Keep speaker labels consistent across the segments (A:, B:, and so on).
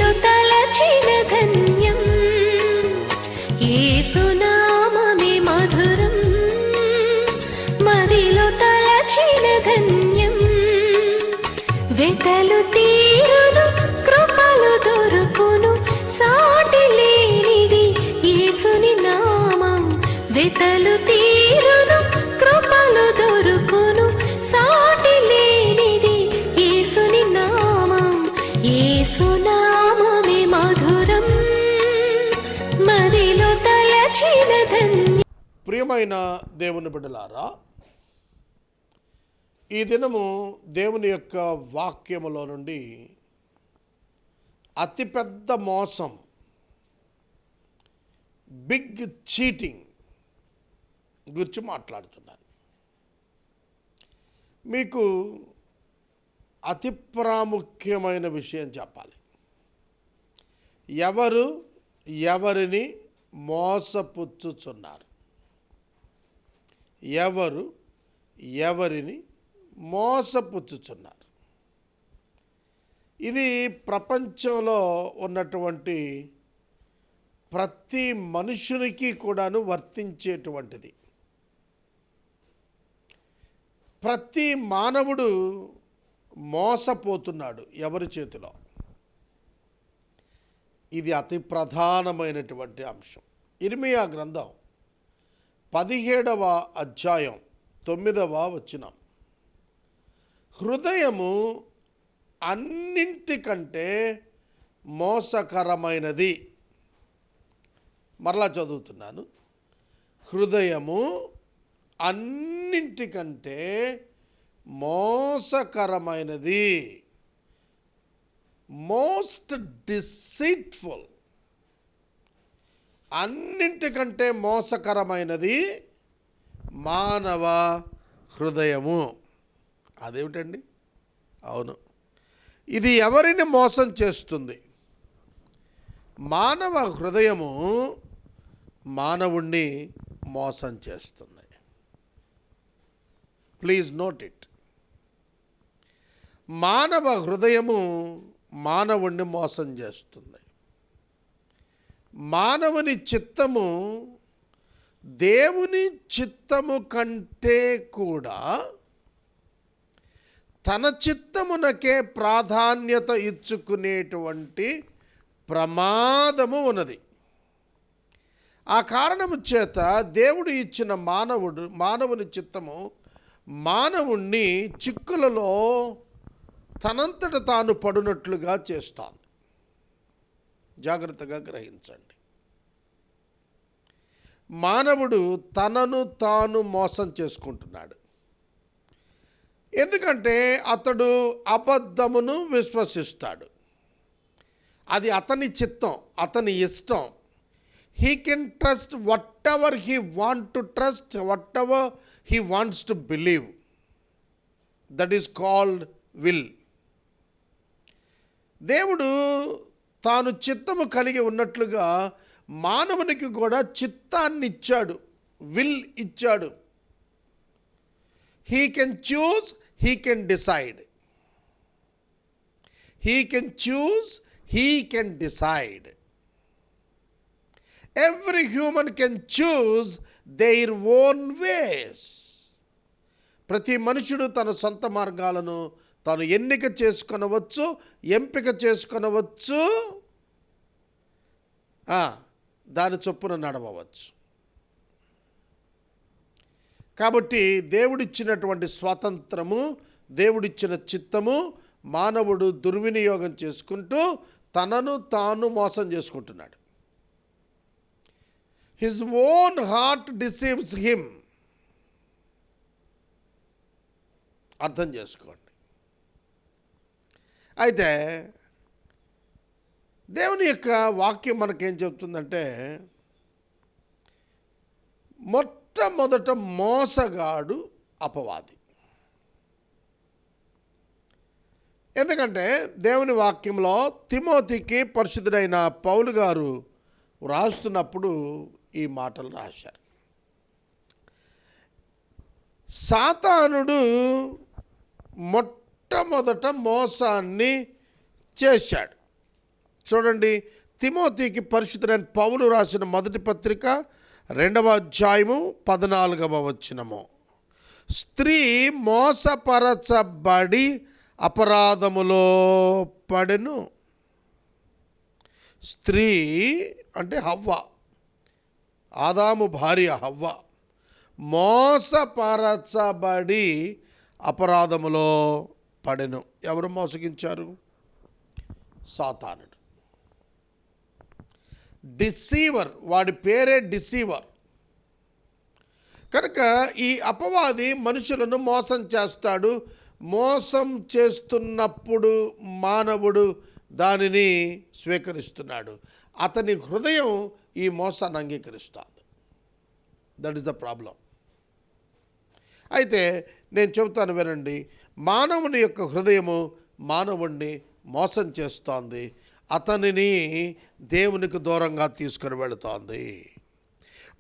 A: మదిలో తలచిన ధన్యం యేసునామమే మధురం మదిలో తలచిన ధన్యం వెతలు తీరును కృపలు దొరుకును సాటి లేనిది యేసుని నామం వెతలు తీరును కృపలు దొరుకును సాటి లేనిది యేసుని నామం యేసునామమే మధురం మదిలో తలచిన ధన్యం.
B: ప్రియమైన దేవుని బిడ్డలారా, ఈ దినము దేవుని యొక్క వాక్యములో నుండి అతిపెద్ద మోసం, బిగ్ చీటింగ్ గురించి మాట్లాడుతున్నాను. మీకు అతి ప్రాముఖ్యమైన విషయం చెప్పాలి. ఎవరు ఎవరిని మోసపుచ్చుచున్నారు? ఎవరు ఎవరిని మోసపుచ్చుచున్నారు? ఇది ప్రపంచంలో ఉన్నటువంటి ప్రతి మనుషునికి కూడాను వర్తించేటువంటిది. ప్రతి మానవుడు మోసపోతున్నాడు ఎవరి చేతిలో. ఇది అతి ప్రధానమైనటువంటి అంశం. ఇర్మియా గ్రంథం 17వ అధ్యాయం 9వ వచనం. హృదయము అన్నింటికంటే మోసకరమైనది. మరలా చదువుతున్నాను. హృదయము అన్నింటికంటే మోసకరమైనది, మోస్ట్ డిసీట్ఫుల్. అన్నింటికంటే మోసకరమైనది మానవ హృదయము. అదేమిటండి? అవును, ఇది ఎవరిని మోసం చేస్తుంది? మానవ హృదయము మానవుణ్ణి మోసం చేస్తుంది. Please note it. మానవ హృదయము మానవుణ్ణి మోసం చేస్తుంది. మానవుని చిత్తము దేవుని చిత్తము కంటే కూడా తన చిత్తమునకే ప్రాధాన్యత ఇచ్చుకునేటువంటి ప్రమాదము ఉన్నది. ఆ కారణము చేత దేవుడు ఇచ్చిన మానవుని చిత్తము మానవుణ్ణి చిక్కులలో తనంతట తాను పడునట్లుగా చేస్తాను. జాగ్రత్తగా గ్రహించండి. మానవుడు తనను తాను మోసం చేసుకుంటున్నాడు. ఎందుకంటే అతడు అబద్ధమును విశ్వసిస్తాడు. అది అతని చిత్తం, అతని ఇష్టం. He can trust what ever he want to trust, what ever he wants to believe. That is called will. దేవుడు తాను చిత్తము కలిగి ఉన్నట్లుగా మానవునికి కూడా చిత్తాన్ని ఇచ్చాడు, విల్ ఇచ్చాడు. He can choose, he can decide. He can choose, he can decide. Every human can choose their own ways. ప్రతి మనుషుడు తన సొంత మార్గాలను తాను ఎంపిక చేసుకొనవచ్చు, దాని చొప్పున నడవవచ్చు. కాబట్టి దేవుడిచ్చినటువంటి స్వాతంత్రము, దేవుడిచ్చిన చిత్తము మానవుడు దుర్వినియోగం చేసుకుంటూ తనను తాను మోసం చేసుకుంటున్నాడు. His own heart deceives him. అర్థం చేసుకోండి. అయితే దేవుని యొక్క వాక్యం మనకేం చెప్తుందంటే, మొట్టమొదట మోసగాడు అపవాది. ఎందుకంటే దేవుని వాక్యంలో తిమోతికి పరిశుద్ధుడైన పౌలు గారు రాస్తున్నప్పుడు ఈ మాటలు రాశారు. సాతానుడు మొట్టమొదట మోసాన్ని చేశాడు. చూడండి, తిమోతికి పరిశుద్ధుడైన పౌలు రాసిన మొదటి పత్రిక 2వ అధ్యాయము 14వ వచనము. స్త్రీ మోసపరచబడి అపరాధములో పడెను. స్త్రీ అంటే హవ్వ, ఆదాము భార్య హవ్వ, మోసపరచబడి అపరాధములో పడెను. ఎవరు మోసగించారు? సాతానుడు. డిసీవర్, వాడి పేరే డిసీవర్. కనుక ఈ అపవాది మనుషులను మోసం చేస్తాడు. మోసం చేస్తున్నప్పుడు మానవుడు దానిని స్వీకరిస్తున్నాడు. అతని హృదయం ఈ మోసాన్ని అంగీకరిస్తుంది. That is the problem. అయితే నేను చెబుతాను వినండి, మానవుని యొక్క హృదయము మానవుణ్ణి మోసం చేస్తోంది, అతనిని దేవునికి దూరంగా తీసుకొని వెళుతోంది.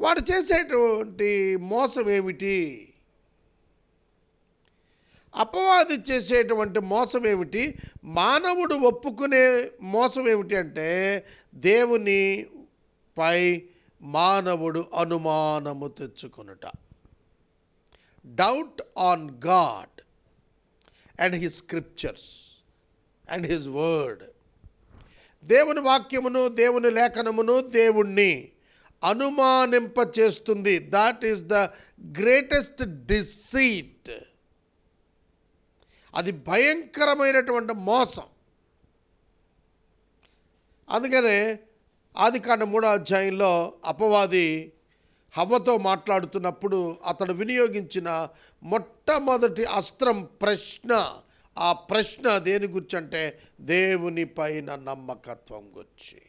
B: వాడు చేసేటువంటి మోసం ఏమిటి? అపవాది చేసేటువంటి మోసం ఏమిటి? మానవుడు ఒప్పుకునే మోసం ఏమిటి అంటే, దేవునిపై మానవుడు అనుమానము తెచ్చుకొనుట. Doubt on God and his scriptures and his word. దేవుని వాక్యమును, దేవుని లేఖనమును దేవుణ్ణి అనుమానింప చేస్తుంది. That is the greatest deceit. అది భయంకరమైనటువంటి మోసం. అందుకనే ఆదికాండం 3వ అధ్యాయంలో అపవాది హవ్వతో మాట్లాడుతున్నప్పుడు అతడు వినియోగించిన మొట్టమొదటి అస్త్రం ప్రశ్న. ఆ ప్రశ్న దేని గురించి అంటే, దేవుని పైన నమ్మకత్వం గురించి.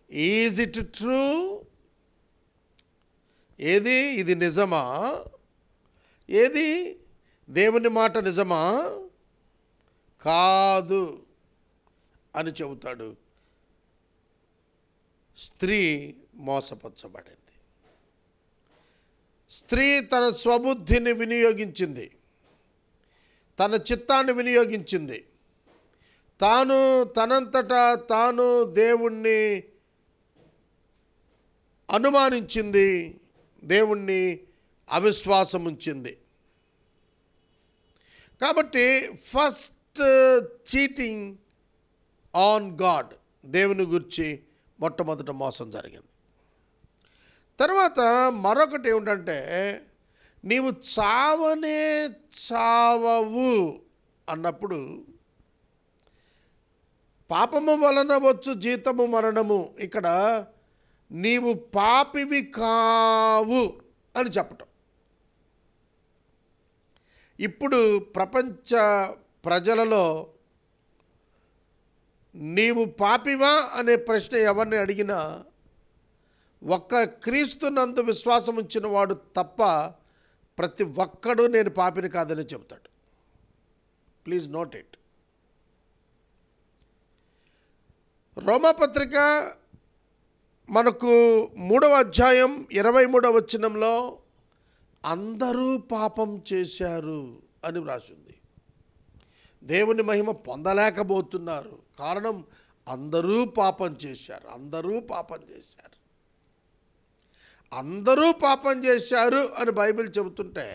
B: Is it true? ఏది ఇది నిజమా? ఏది దేవుని మాట నిజమా? కాదు అని చెబుతాడు. స్త్రీ మోసపరచబడింది. స్త్రీ తన స్వబుద్ధిని వినియోగించింది, తన చిత్తాన్ని వినియోగించింది. తనంతటా తాను దేవుణ్ణి అనుమానించింది, దేవుణ్ణి అవిశ్వాసం ఉంచింది. కాబట్టి ఫస్ట్ చీటింగ్ ఆన్ గాడ్, దేవుని గురించి మొట్టమొదట మోసం జరిగింది. తర్వాత మరొకటి ఏమిటంటే, నీవు చావనే చావవు అన్నప్పుడు, పాపము వలన వచ్చు జీతము మరణము, ఇక్కడ నీవు పాపివి కావు అని చెప్పటం. ఇప్పుడు ప్రపంచ ప్రజలలో నీవు పాపివా అనే ప్రశ్న ఎవరిని అడిగినా, ఒక్క క్రీస్తునందు విశ్వాసం ఉంచిన వాడు తప్ప ప్రతి ఒక్కడు నేను పాపిని కాదని చెబుతాడు. Please note it. రోమాపత్రిక మనకు 3వ అధ్యాయం 23వ వచనంలో అందరూ పాపం చేశారు అని వ్రాసింది. దేవుని మహిమ పొందలేకపోతున్నారు. కారణం, అందరూ పాపం చేశారు. అందరూ పాపం చేశారు. అందరూ పాపం చేశారు అని బైబిల్ చెబుతుంటే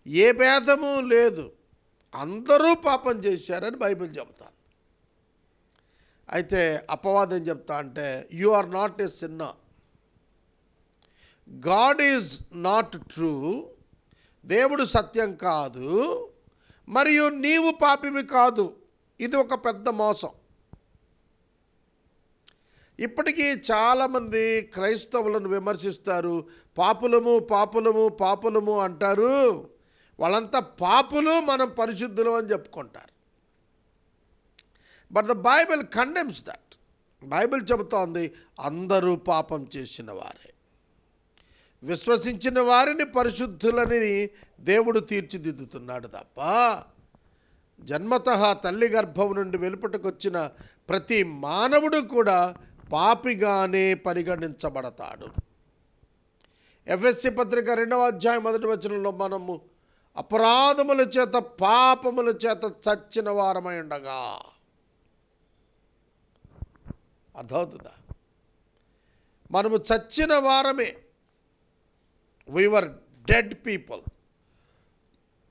B: ఏ భేదము లేదు, అందరూ పాపం చేశారని బైబిల్ చెబుతాను. అయితే అపవాదం చెప్తా అంటే, you are not a sinner, God is not true, దేవుడు సత్యం కాదు, మరియు నీవు పాపివి కాదు. ఇది ఒక పెద్ద మోసం. ఇప్పటికీ చాలామంది క్రైస్తవులను విమర్శిస్తారు. పాపులము పాపులము పాపులము అంటారు. వాళ్ళంతా పాపులు, మనం పరిశుద్ధులు అని చెప్పుకుంటారు. But the Bible condemns that. Bible చెబుతోంది అందరూ పాపం చేసిన వారే. విశ్వసించిన వారిని పరిశుద్ధులని దేవుడు తీర్చిదిద్దుతున్నాడు తప్ప, జన్మతః తల్లి గర్భం నుండి వెలుపటకొచ్చిన ప్రతి మానవుడు కూడా పాపిగానే పరిగణించబడతాడు. ఎఫెసీ పత్రిక 2వ అధ్యాయం 1వ వచనంలో మనము అపరాధముల చేత పాపముల చేత చచ్చిన వారమై ఉండగా, అర్థమవుతుందా? మనము చచ్చిన వారమే. We were dead people.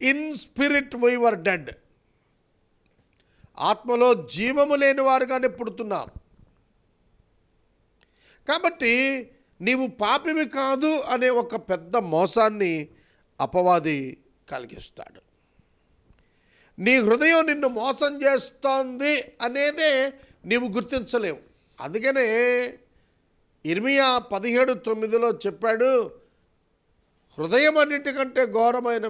B: In spirit we were dead. ఆత్మలో జీవము లేని వారుగానే పుడుతున్నాం. కాబట్టి నీవు పాపివి కాదు అనే ఒక పెద్ద మోసాన్ని అపవాది కలిగిస్తాడు. నీ హృదయం నిన్ను మోసం చేస్తోంది అనేదే నీవు గుర్తించలేవు. అందుకనే ఇర్మియా 17:9 చెప్పాడు, హృదయం అన్నిటికంటే ఘోరమైన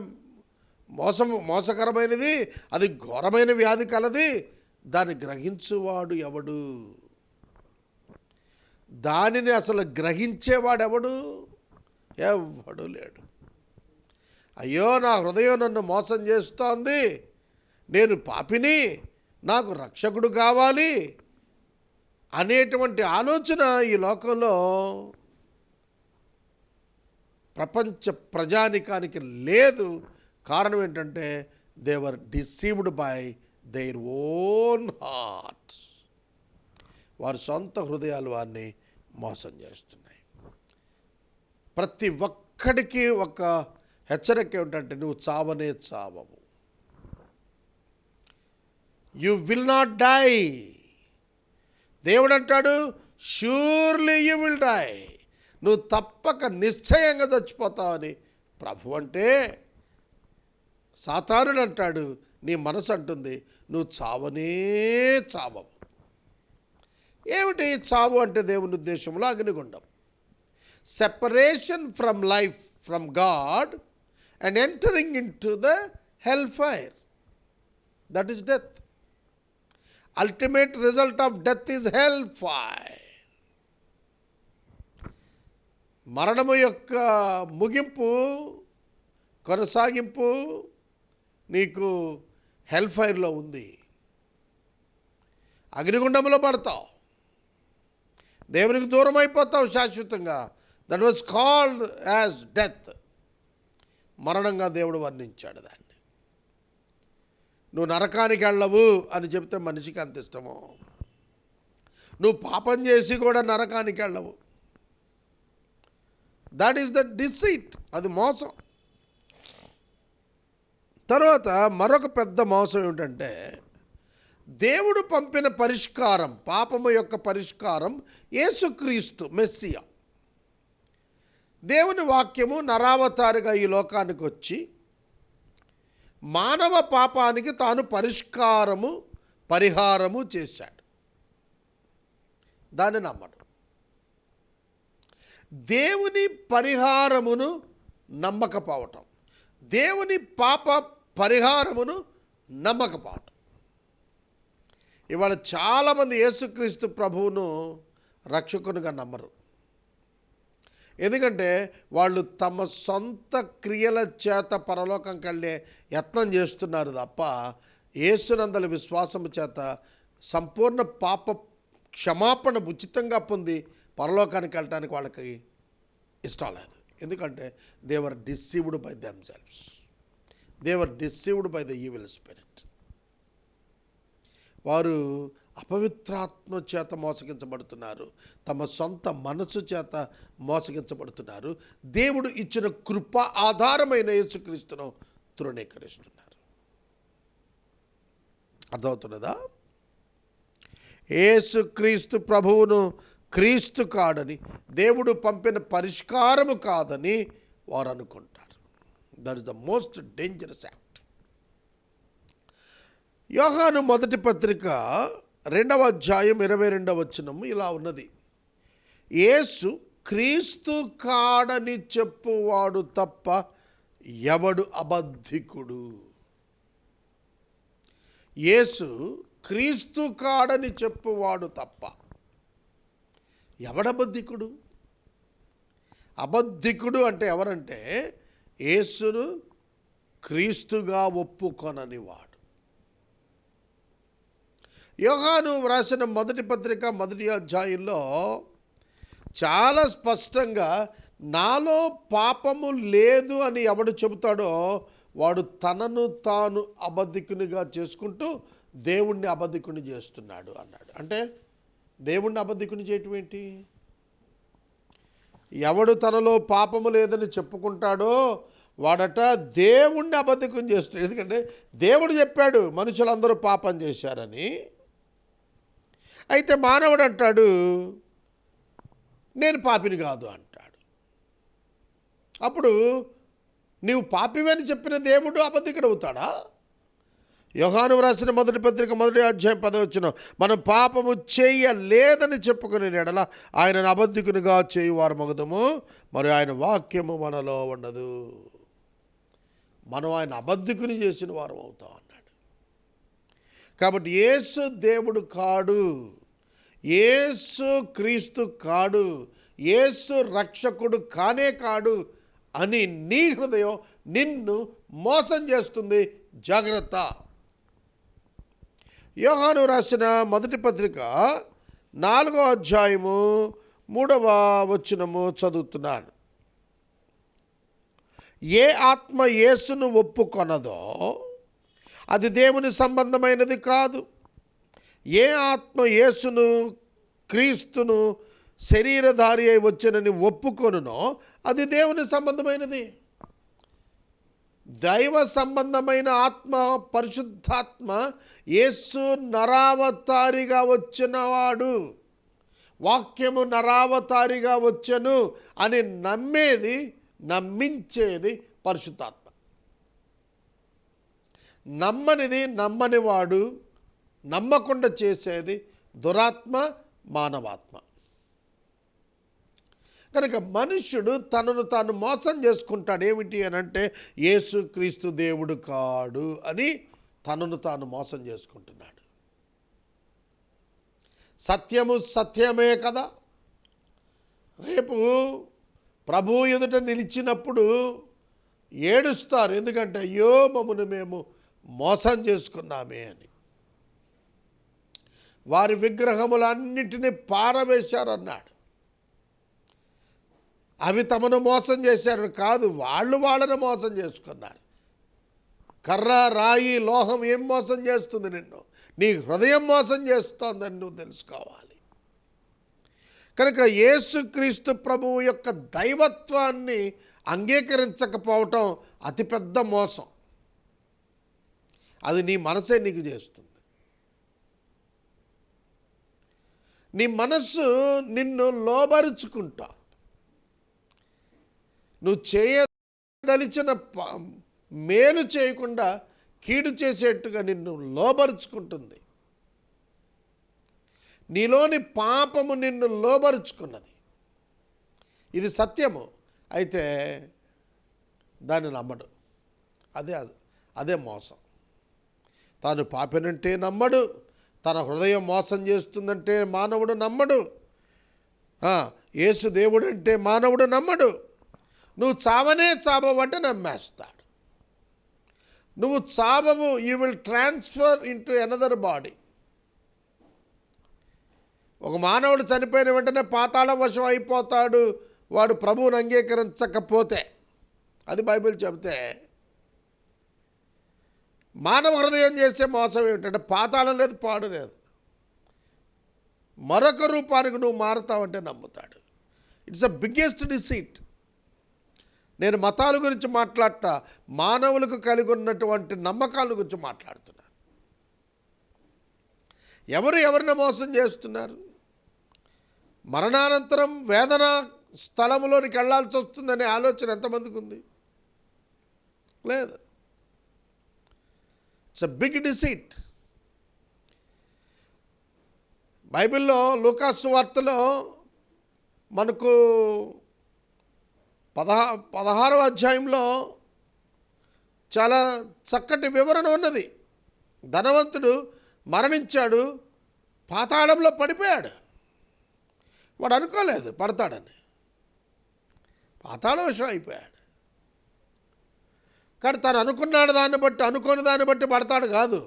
B: మోసకరమైనది, అది ఘోరమైన వ్యాధి కలది, దాన్ని గ్రహించువాడు ఎవడు? దానిని అసలు గ్రహించేవాడెవడు? ఎవడు లేడు. అయ్యో, నా హృదయం నన్ను మోసం చేస్తోంది, నేను పాపిని, నాకు రక్షకుడు కావాలి అనేటువంటి ఆలోచన ఈ లోకంలో ప్రపంచ ప్రజానికానికి లేదు. కారణం ఏంటంటే they were deceived by their own hearts. వారి సొంత హృదయాలు వారిని మోసం చేస్తున్నాయి. ప్రతి ఒక్కడికి ఒక హెచ్చరిక ఏమిటంటే, నువ్వు చావనే చావవు. You will not die. దేవుడు అంటాడు, ష్యూర్లీ యు విల్ డై. నువ్వు తప్పక నిశ్చయంగా చచ్చిపోతావని ప్రభు అంటే, సాతానుడు అంటాడు, నీ మనసు అంటుంది, నువ్వు చావనే చావవు. ఏమిటి చావు అంటే? దేవుని ఉద్దేశంలో అగ్నిగుండం. Separation from life from God and entering into the hell fire. That is death. Ultimate result of death is hell fire. మరణము యొక్క ముగింపు, కొనసాగింపు నీకు హెల్ ఫైర్లో ఉంది. అగ్నిగుండంలో పడతావు, దేవునికి దూరం అయిపోతావు శాశ్వతంగా. That was called as death. మరణంగా దేవుడు వర్ణించాడు దాన్ని. నువ్వు నరకానికి వెళ్ళవు అని చెప్తే మనిషికి అంత ఇష్టమో. నువ్వు పాపం చేసి కూడా నరకానికి వెళ్ళవు. That is the deceit. అది మోసం. తర్వాత మరొక పెద్ద మోసం ఏమిటంటే, దేవుడు పంపిన పరిష్కారం, పాపము యొక్క పరిష్కారం యేసుక్రీస్తు మెస్సియా. దేవుని వాక్యము నరావతారిగా ఈ లోకానికి వచ్చి మానవ పాపానికి తాను పరిహారము చేశాడు. దాన్ని నమ్మడు. దేవుని పరిహారమును నమ్మకపోవటం, దేవుని పాప పరిహారమును నమ్మకపోవటం. ఇవాళ చాలామంది యేసుక్రీస్తు ప్రభువును రక్షకునిగా నమ్మరు. ఎందుకంటే వాళ్ళు తమ సొంత క్రియల చేత పరలోకంకి వెళ్ళే యత్నం చేస్తున్నారు తప్ప, యేసునందలి విశ్వాసము చేత సంపూర్ణ పాప క్షమాపణ ఉచితంగా పొంది పరలోకానికి వెళ్ళటానికి వాళ్ళకి ఇష్టం లేదు. ఎందుకంటే they were deceived by themselves. They were deceived by the evil spirit. వారు అపవిత్రాత్మ చేత మోసగించబడుతున్నారు, తమ సొంత మనసు చేత మోసగించబడుతున్నారు. దేవుడు ఇచ్చిన కృప ఆధారమైన యేసుక్రీస్తును తృణీకరిస్తున్నారు. అర్థమవుతున్నదా? యేసుక్రీస్తు ప్రభువును క్రీస్తు కాడని, దేవుడు పంపిన పరిష్కారము కాదని వారు అనుకుంటారు. That is the most dangerous act. యోహాను మొదటి పత్రిక 2వ అధ్యాయం 22వ వచనం ఇలా ఉన్నది, యేసు క్రీస్తు కాడని చెప్పువాడు తప్ప ఎవడు అబద్ధికుడు. యేసు క్రీస్తు కాడని చెప్పువాడు తప్ప ఎవడబద్ధికుడు? అబద్ధికుడు అంటే ఎవరంటే యేసును క్రీస్తుగా ఒప్పుకొనని వాడు. యోహాను వ్రాసిన మొదటి పత్రిక 1వ అధ్యాయంలో చాలా స్పష్టంగా, నాలో పాపము లేదు అని ఎవడు చెబుతాడో వాడు తనను తాను అబద్ధికునిగా చేసుకుంటూ దేవుణ్ణి అబద్ధికుని చేస్తున్నాడు అన్నాడు. అంటే దేవుణ్ణి అబద్ధికుని చేయటం ఏంటి? ఎవడు తనలో పాపము లేదని చెప్పుకుంటాడో వాడట దేవుణ్ణి అబద్ధికం చేస్తాడు. ఎందుకంటే దేవుడు చెప్పాడు మనుషులందరూ పాపం చేశారని. అయితే మానవుడు అంటాడు నేను పాపిని కాదు అంటాడు. అప్పుడు నీవు పాపివని చెప్పిన దేవుడు అబద్ధికుడు అవుతాడా? యోహాను వ్రాసిన మొదటి పత్రిక 1వ అధ్యాయం 10వ వచనం, మనం పాపము చేయలేదని చెప్పుకునే ఎడల ఆయనను అబద్ధికునిగా చేయువారు మగుదము, మరి ఆయన వాక్యము మనలో ఉండదు. మనం ఆయన అబద్ధికుని చేసిన వారం అవుతాం అన్నాడు. కాబట్టి యేసు దేవుడు కాడు, యేసు క్రీస్తు కాడు, యేసు రక్షకుడు కానే కాడు అని నీ హృదయం నిన్ను మోసం చేస్తుంది. జాగ్రత్త. యోహాను రాసిన మొదటి పత్రిక 4వ అధ్యాయము 3వ వచనము చదువుతున్నాను. ఏ ఆత్మ యేసును ఒప్పుకొనదో అది దేవుని సంబంధమైనది కాదు. ఏ ఆత్మ యేసును క్రీస్తును శరీరధారి అయి వచ్చనని ఒప్పుకొనునో అది దేవుని సంబంధమైనది. దైవ సంబంధమైన ఆత్మ, పరిశుద్ధాత్మ, యేసు నరావతారిగా వచ్చినవాడు, వాక్యము నరావతారిగా వచ్చెను అని నమ్మించేది పరిశుద్ధాత్మ. నమ్మనిది నమ్మనివాడు, నమ్మకుండా చేసేది దురాత్మ, మానవాత్మ. కనుక మనుష్యుడు తనను తాను మోసం చేసుకుంటాడు. ఏమిటి అని అంటే యేసు క్రీస్తు దేవుడు కాడు అని తనను తాను మోసం చేసుకుంటున్నాడు. సత్యము సత్యమే కదా. రేపు ప్రభు ఎదుట నిలిచినప్పుడు ఏడుస్తారు. ఎందుకంటే అయ్యో మమ్మను మేము మోసం చేసుకున్నామే అని. వారి విగ్రహములన్నిటినీ పారవేశారన్నాడు. అవి తమను మోసం చేశారు కాదు, వాళ్ళు వాళ్ళని మోసం చేసుకున్నారు. కర్ర, రాయి, లోహం ఏం మోసం చేస్తుంది నిన్ను? నీ హృదయం మోసం చేస్తోందని నువ్వు తెలుసుకోవాలి. కనుక యేసుక్రీస్తు ప్రభువు యొక్క దైవత్వాన్ని అంగీకరించకపోవటం అతిపెద్ద మోసం. అది నీ మనసే నీకు చేస్తుంది. నీ మనస్సు నిన్ను లోబరుచుకుంటా. నువ్వు చేయదలిచిన మేలు చేయకుండా కీడు చేసేట్టుగా నిన్ను లోబరుచుకుంటుంది. నీలోని పాపము నిన్ను లోబరుచుకున్నది. ఇది సత్యము. అయితే దాన్ని నమ్మడు. అదే మోసం. తాను పాపినంటే నమ్మడు. తన హృదయం మోసం చేస్తుందంటే మానవుడు నమ్మడు. యేసు దేవుడు అంటే మానవుడు నమ్మడు. నువ్వు చావనే చావవంటే నమ్మేస్తాడు. నువ్వు చావవు, you will transfer into another body. ఒక మానవుడు చనిపోయిన వెంటనే పాతాళ వశం అయిపోతాడు వాడు ప్రభువుని అంగీకరించకపోతే. అది బైబిల్ చెబితే మానవ హృదయం చేసే మోసం ఏమిటంటే పాతాళం లేదు, పాడు లేదు. మరొక రూపానికి నువ్వు మారుతావంటే నమ్ముతాడు. It's a biggest deceit. నేను మతాల గురించి మాట్లాడతా, మానవులకు కలిగి ఉన్నటువంటి నమ్మకాల గురించి మాట్లాడుతున్నాను. ఎవరిని మోసం చేస్తున్నారు? మరణానంతరం వేదన స్థలంలోనికి వెళ్ళాల్సి వస్తుందనే ఆలోచన ఎంతమందికి ఉంది? లేదు. It's a big deceit. బైబిల్లో లూకాసు వార్తలో మనకు 16వ అధ్యాయంలో చాలా చక్కటి వివరణ ఉన్నది. ధనవంతుడు మరణించాడు, పాతాళంలో పడిపోయాడు. వాడు అనుకోలేదు పడతాడని, పాతాళ విషయం అయిపోయాడు. కానీ తను అనుకున్నాడు దాన్ని బట్టి, అనుకోని దాన్ని బట్టి పడతాడు కాదు.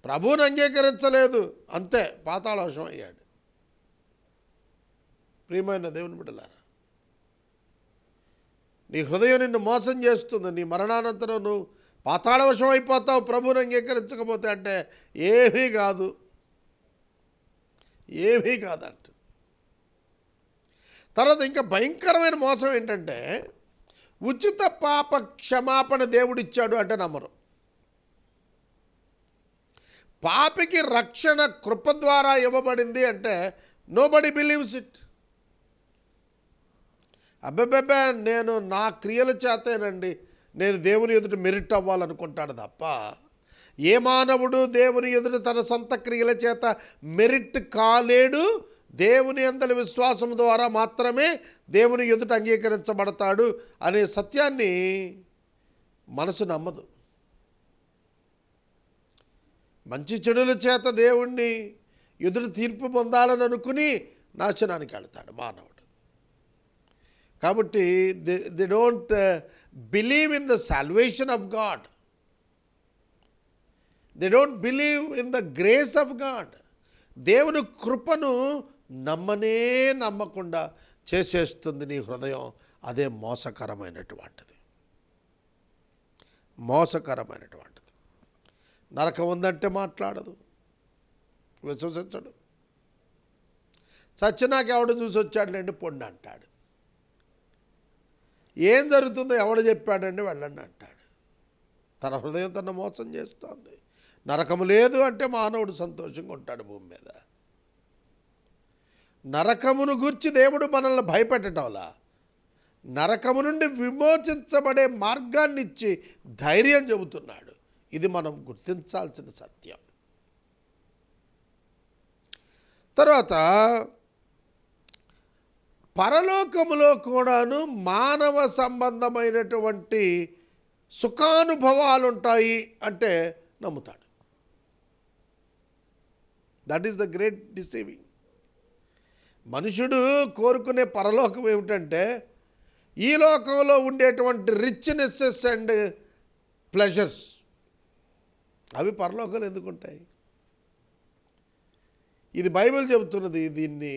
B: ప్రభువుని అంగీకరించలేదు, అంతే పాతాళ విషయం అయ్యాడు. ప్రియమైన దేవుని బిడ్డలారా, నీ హృదయం నిన్ను మోసం చేస్తుంది. నీ మరణానంతరం నువ్వు పాతాళవశం అయిపోతావు ప్రభువుని అంగీకరించకపోతే. అంటే ఏమీ కాదు. ఏమీ కాదంట. తర్వాత ఇంకా భయంకరమైన మోసం ఏంటంటే, ఉచిత పాప క్షమాపణ దేవుడిచ్చాడు అంటే నమ్మరు. పాపికి రక్షణ కృప ద్వారా ఇవ్వబడింది అంటే నోబడి బిలీవ్స్ ఇట్. అబ్బెబ్బెబ్బే నేను నా క్రియల చేతేనండి నేను దేవుని ఎదుట మెరిట్ అవ్వాలనుకుంటాడు తప్ప, ఏ మానవుడు దేవుని ఎదుట తన సొంత క్రియల చేత మెరిట్ కాలేడు. దేవుని యందలి విశ్వాసం ద్వారా మాత్రమే దేవుని ఎదుట అంగీకరించబడతాడు అనే సత్యాన్ని మనసు నమ్మదు. మంచి చెడుల చేత దేవుణ్ణి ఎదురు తీర్పు పొందాలని అనుకుని నాశనానికి వెళ్తాడు మానవుడు. కాబట్టి they don't believe in the salvation of God. They don't believe in the grace of God. దేవుని కృపను నమ్మకుండా చేసేస్తుంది నీ హృదయం. అదే మోసకరమైనటువంటిది. నరకం ఉందంటే మాట్లాడదు, విశ్వసించడు. చచ్చినాక ఎవడు చూసి వచ్చాడులేండి పొండి అంటాడు. ఏం జరుగుతుందో ఎవడు చెప్పాడండి వెళ్ళండి అంటాడు. తన హృదయం తన మోసం చేస్తోంది. నరకము లేదు అంటే మానవుడు సంతోషంగా ఉంటాడు భూమి మీద. నరకమును గూర్చి దేవుడు మనల్ని భయపెట్టడంలా, నరకము నుండి విమోచించబడే మార్గాన్ని ఇచ్చి ధైర్యం చెబుతున్నాడు. ఇది మనం గుర్తించాల్సిన సత్యం. తర్వాత పరలోకములో కూడాను మానవ సంబంధమైనటువంటి సుఖానుభవాలు ఉంటాయి అంటే నమ్ముతాడు. That is the great deceiving. మనుషుడు కోరుకునే పరలోకం ఏమిటంటే ఈ లోకంలో ఉండేటువంటి రిచ్నెస్సెస్ అండ్ ప్లెజర్స్. అవి పరలోకంలో ఎందుకుంటాయి? ఇది బైబిల్ చెబుతున్నది. దీన్ని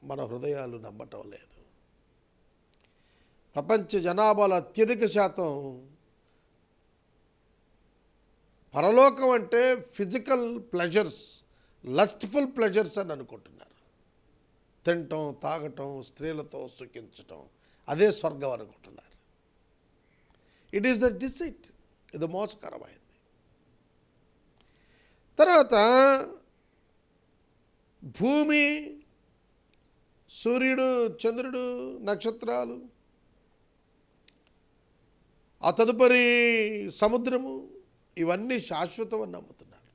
B: మన హృదయాలు నమ్మటం లేదు. ప్రపంచ జనాభాలో అత్యధిక శాతం పరలోకం అంటే ఫిజికల్ ప్లెజర్స్, లస్ట్ఫుల్ ప్లెజర్స్ అని అనుకుంటున్నారు. తినటం, తాగటం, స్త్రీలతో సుఖించటం, అదే స్వర్గం అనుకుంటున్నారు. It is the deceit. ఇది మోసకరమైంది. తర్వాత భూమి, సూర్యుడు, చంద్రుడు, నక్షత్రాలు, ఆ తదుపరి సముద్రము, ఇవన్నీ శాశ్వతం అని నమ్ముతున్నారు.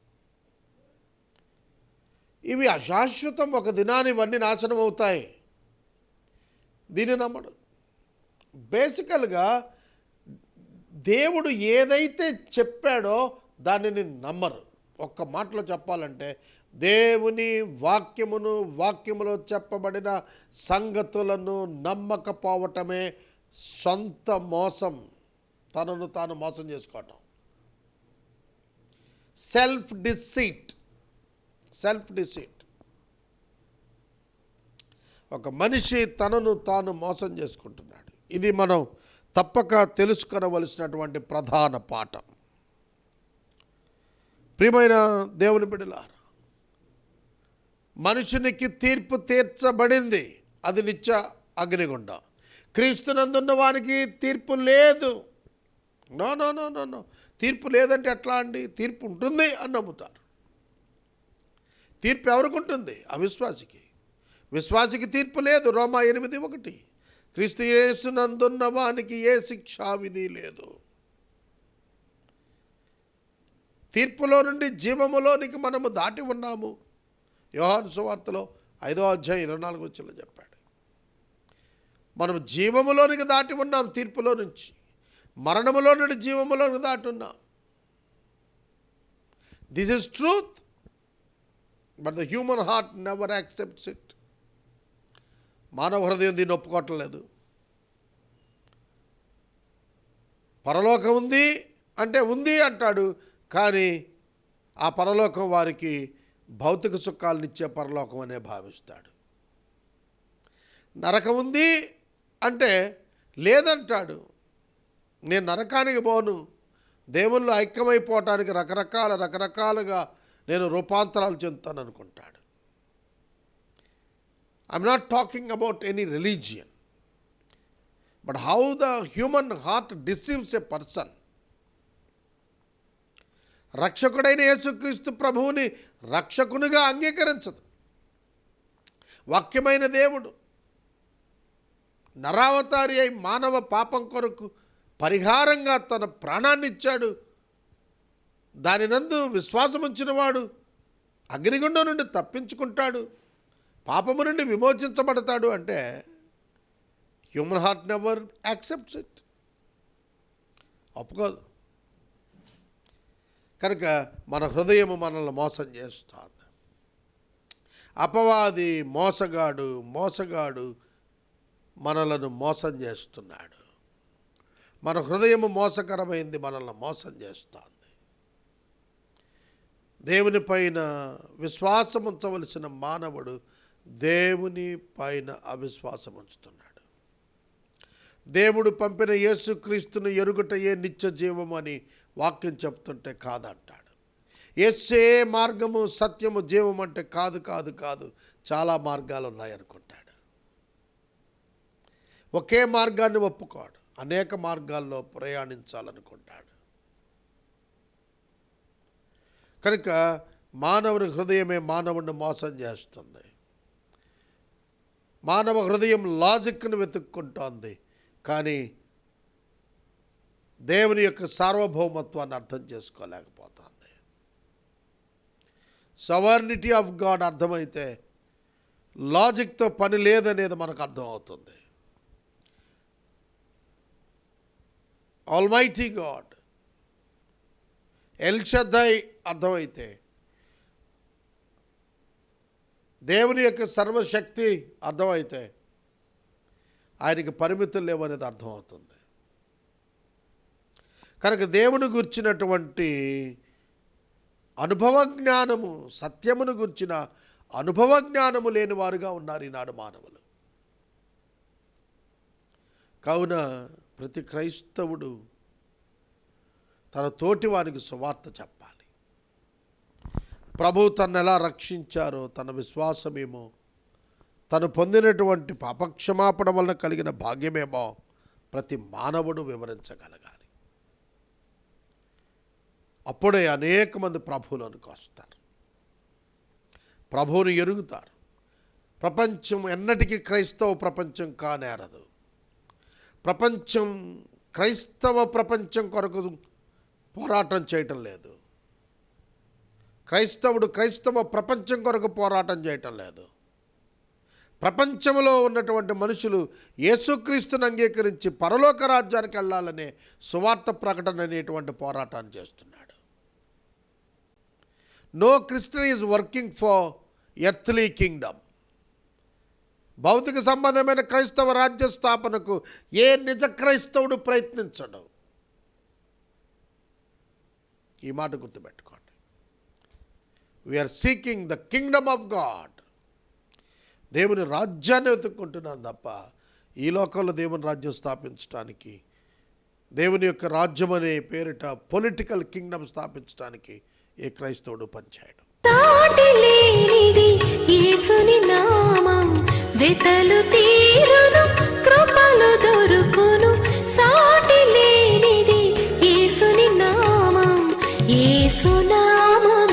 B: ఇవి అశాశ్వతం. ఒక దినాన్ని ఇవన్నీ నాశనం అవుతాయి. దీన్ని నమ్మడు. బేసికల్గా దేవుడు ఏదైతే చెప్పాడో దానిని నమ్మరు. ఒక్క మాటలో చెప్పాలంటే దేవుని వాక్యములో చెప్పబడిన సంగతులను నమ్మకపోవటమే సొంత మోసం. తనను తాను మోసం చేసుకోవటం. Self deceit. ఒక మనిషి తనను తాను మోసం చేసుకుంటున్నాడు. ఇది మనం తప్పక తెలుసుకొనవలసినటువంటి ప్రధాన పాఠం. ప్రియమైన దేవుని బిడ్డలారా, మనుషునికి తీర్పు తీర్చబడింది. అది నిత్య అగ్నిగుండం. క్రీస్తునందున్న వారికి తీర్పు లేదు. నో. తీర్పు లేదంటే ఎట్లా అండి? తీర్పు ఉంటుంది అని నమ్ముతారు. తీర్పు ఎవరికి ఉంటుంది? అవిశ్వాసికి. విశ్వాసికి తీర్పు లేదు. రోమా 8:1. క్రీస్తు యేసునందున్న వానికి ఏ శిక్షా విధి లేదు. తీర్పులో నుండి జీవములోనికి మనము దాటి ఉన్నాము. యోహాను సువార్తలో 5:24 చెప్పాడు. మనం జీవములోనికి దాటి ఉన్నాం. తీర్పులో నుంచి, మరణములో నుండి జీవములోనికి దాటి ఉన్నాం. This is truth. But the human heart never accepts it. మానవ హృదయం దీన్ని ఒప్పుకోవట్లేదు. పరలోకం ఉంది అంటే ఉంది అంటాడు. కానీ ఆ పరలోకం వారికి భౌతిక సుఖాలనిచ్చే పరలోకం అనే భావిస్తాడు. నరకం ఉంది అంటే లేదంటాడు. నేను నరకానికి పోను, దేవుళ్ళు ఐక్యమైపోవటానికి రకరకాలుగా నేను రూపాంతరాలు చెందుతాను అనుకుంటాడు. I'm not talking about any religion, but how the human heart deceives a person. రక్షకుడైన యేసుక్రీస్తు ప్రభువుని రక్షకునిగా అంగీకరించదు. వాక్యమైన దేవుడు నరావతారి అయి మానవ పాపం కొరకు పరిహారంగా తన ప్రాణాన్ని ఇచ్చాడు. దానినందు విశ్వాసం ఉంచినవాడు అగ్నిగుండం నుండి తప్పించుకుంటాడు, పాపము నుండి విమోచించబడతాడు అంటే human heart never accepts it, ఒప్పుకోదు. కనుక మన హృదయము మనల్ని మోసం చేస్తుంది. అపవాది మోసగాడు మనలను మోసం చేస్తున్నాడు. మన హృదయము మోసకరమైంది, మనల్ని మోసం చేస్తుంది. దేవుని పైన విశ్వాసం ఉంచవలసిన మానవుడు దేవుని పైన అవిశ్వాసం ఉంచుతున్నాడు. దేవుడు పంపిన యేసుక్రీస్తును ఎరుగుటయే నిత్య జీవం అని వాక్యం చెప్తుంటే కాదంటాడు. యేసే మార్గము సత్యము జీవం అంటే కాదు, చాలా మార్గాలు ఉన్నాయనుకుంటాడు. ఒకే మార్గాన్ని ఒప్పుకోడు, అనేక మార్గాల్లో ప్రయాణించాలనుకుంటాడు. కనుక మానవుని హృదయమే మానవుడిని మోసం చేస్తుంది. మానవ హృదయం లాజిక్ను వెతుక్కుంటోంది, కానీ దేవుని యొక్క సార్వభౌమత్వాన్ని అర్థం చేసుకోలేకపోతుంది. సవర్నిటీ ఆఫ్ గాడ్ అర్థమైతే లాజిక్తో పని లేదనేది మనకు అర్థమవుతుంది. ఆల్మైటీ గాడ్, ఎల్ షద్దై అర్థమైతే, దేవుని యొక్క సర్వశక్తి అర్థమైతే ఆయనకి పరిమితులు లేవనేది అర్థమవుతుంది. కనుక దేవుని గుర్చినటువంటి అనుభవ జ్ఞానము, సత్యమును గుర్చిన అనుభవ జ్ఞానము లేని వారుగా ఉన్నారు ఈనాడు మానవులు. కావున ప్రతి క్రైస్తవుడు తన తోటి వారికి సువార్త చెప్పాలి. ప్రభు తను ఎలా రక్షించారో, తన విశ్వాసమేమో, తను పొందినటువంటి పాపక్షమాపణ వలన కలిగిన భాగ్యమేమో ప్రతి మానవుడు వివరించగలగాలి. అప్పుడే అనేక మంది ప్రభువులోనికి వస్తారు, ప్రభువుని ఎరుగుతారు. ప్రపంచం ఎన్నటికీ క్రైస్తవ ప్రపంచం కానేరదు. ప్రపంచం క్రైస్తవ ప్రపంచం కొరకు పోరాటం చేయటం లేదు. క్రైస్తవుడు క్రైస్తవ ప్రపంచం కొరకు పోరాటం చేయటం లేదు. ప్రపంచంలో ఉన్నటువంటి మనుషులు యేసుక్రీస్తుని అంగీకరించి పరలోక రాజ్యానికి వెళ్ళాలనే సువార్త ప్రకటన అనేటువంటి పోరాటాన్ని చేస్తున్నాడు. No Christian is working for earthly kingdom. భౌతిక సంబంధమైన క్రైస్తవ రాజ్య స్థాపనకు ఏ నిజ క్రైస్తవుడు ప్రయత్నించడు. ఈ మాట గుర్తుపెట్టుకోండి. We are seeking the kingdom of God. దేవుని రాజ్యాన్ని వెతుక్కుంటున్నాం తప్ప ఈ లోకంలో దేవుని రాజ్యం స్థాపించడానికి, దేవుని యొక్క రాజ్యం అనే పేరిట పొలిటికల్ కింగ్డమ్ స్థాపించడానికి ఏ క్రైస్తవుడు పనిచేయడు.
A: సాటి లేనిది యేసుని నామం, వెతలు తీరును, కృపలు